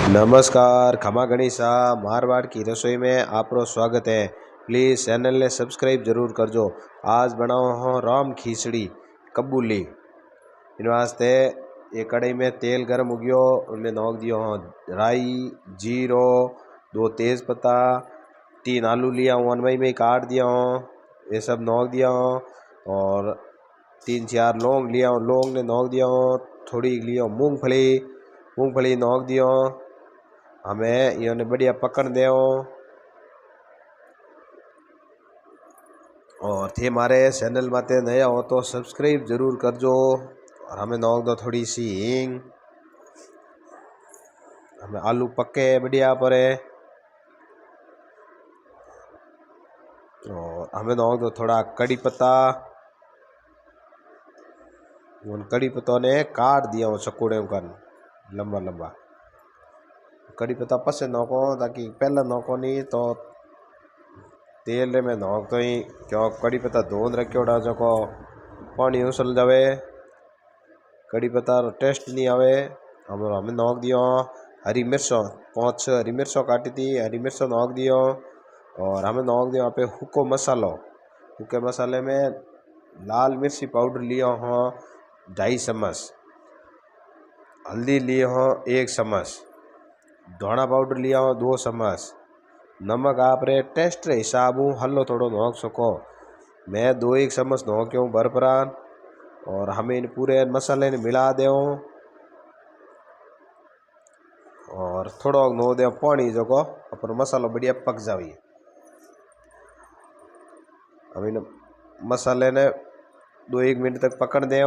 नमस्कार, खमा गणिसा मारवाड़ की रसोई में आपको स्वागत है। प्लीज़ चैनल ने सब्सक्राइब जरूर कर जो। आज बनाओ हो राम खिचड़ी कबूली। इन वास्ते एक कढ़ाई में तेल गर्म हो गयो, उनमें नोक दियो हो राई, जीरो, 2 तेज पत्ता, 3 आलू लिया हूँ, उनमें में काट दिया हूँ, ये सब नोक दिया हूँ। और 3-4 लौंग लिया हूँ, लौंग ने नोक दिया हूँ। थोड़ी लिया मूंगफली, मूंगफली नोक दियो। हमें ये बढ़िया पकड़ दे। और थे हमारे चैनल माते नया हो तो सब्सक्राइब जरूर कर जो। और हमें नोक दो थोड़ी सी हींग। हमें आलू पके बढ़िया परे। और हमें नोक दो थोड़ा कड़ी पत्ता। उन कड़ी पत्तों ने काट दिया हूँ चकुड़े कर लंबा लंबा। कड़ी पत्ता पसे नोको, ताकि पहले नोको नहीं तो तेल में नोक तो ही क्यों कड़ी पत्ता धोन रखियोड़ा जो पानी उसल जावे, कड़ी पत्ता टेस्ट नहीं आवे। हमें नोक दियो हरी मिर्चों, 5-6 हरी मिर्चों काटी थी, हरी मिर्चों नोक दियो। और हमें नोक दियो पे हुक्को मसालो। हुक्के मसाले में लाल मिर्ची पाउडर लिया हो 2.5 चम्मच, हल्दी लिए हो 1 चम्मच, धोना पाउडर लिया हो 2 चम्मच, नमक आप रे टेस्ट रे हिसाब हल्लो थोड़ो नोक सको। मैं 2-1 चम्मच नोक्यों बरपरान। और हमें इन पूरे मसाले ने मिला दे। और थोड़ा नो दे पानी जो को अपन मसाला बढ़िया पक जावी। हम इन मसाले ने 2-1 मिनट तक पकड़ दे।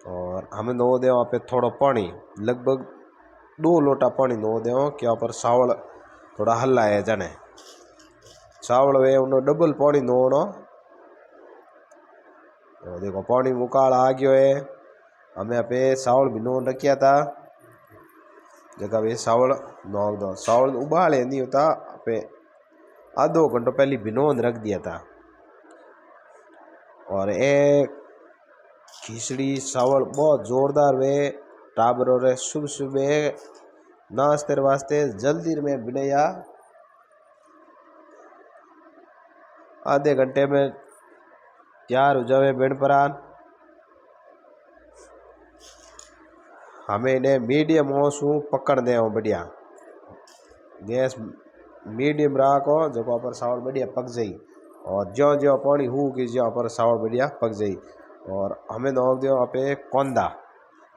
और हमें नो दे पे थोड़ा पानी, लगभग 2 लोटा पानी नो दे क्या पर चावल थोड़ा हल्ला है जाने चावल वे उन्हों डबल पानी नोनो। देखो पानी मुकाल आ गयो है। हमें पे चावल भी नोन रखिया था, जगह वे चावल नोक दो। चावल उबाले नहीं होता पे आधो घंटो पहले भिनोन रख दिया था। और एक खिचड़ी चावल बहुत जोरदार वे टाबरों रे सुबह सुबह नाश्ते वास्ते जल्दी में बनाया। आधे घंटे में तैयार हो जावे बेनपरान। हमें इन्हें मीडियम हो शू पकड़ दे बढ़िया, गैस मीडियम राखो जो पर चावल बढ़िया पक जाई। और ज्यो ज्यो पानी हु कि ज्यो पर चावल बढ़िया पक जाई। और हमें नोक दियो पे कोंदा,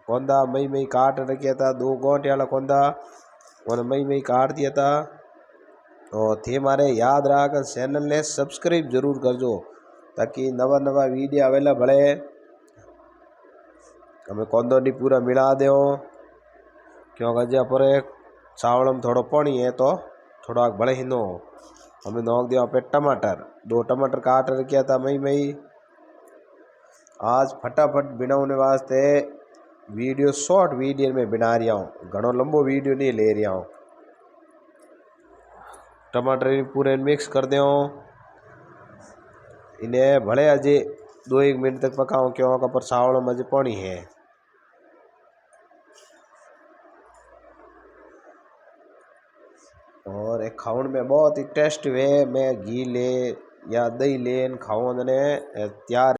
कोंदा मई मई काट रखिया था, 2 गोंटे वाला कोंदा और मई मई काट दिया था। और थे मारे याद रख चैनल ने सब्सक्राइब जरूर कर जो, ताकि नवा नवा वीडियो आवेला भले। हमें कोंदो नहीं पूरा मिला दो, क्योंकि जहाँ पर चावल में थोड़ा पानी है तो थोड़ा भले ही नो। हमें नोक दिया पे टमाटर, 2 टमाटर काट रखिया था मई मई। आज फटाफट बनाने वास्ते वीडियो शॉर्ट वीडियो में बना रहा हूँ, घणो लंबो वीडियो नहीं ले रहा हूँ। टमाटर पूरे मिक्स कर दो, इन्हें भले अजय 2-1 मिनट तक पकाओ क्यों पर चावलों में अजय पानी है। और एक खावन में बहुत ही टेस्ट वे मैं घी ले या दही लेन खाओ ने तैयार।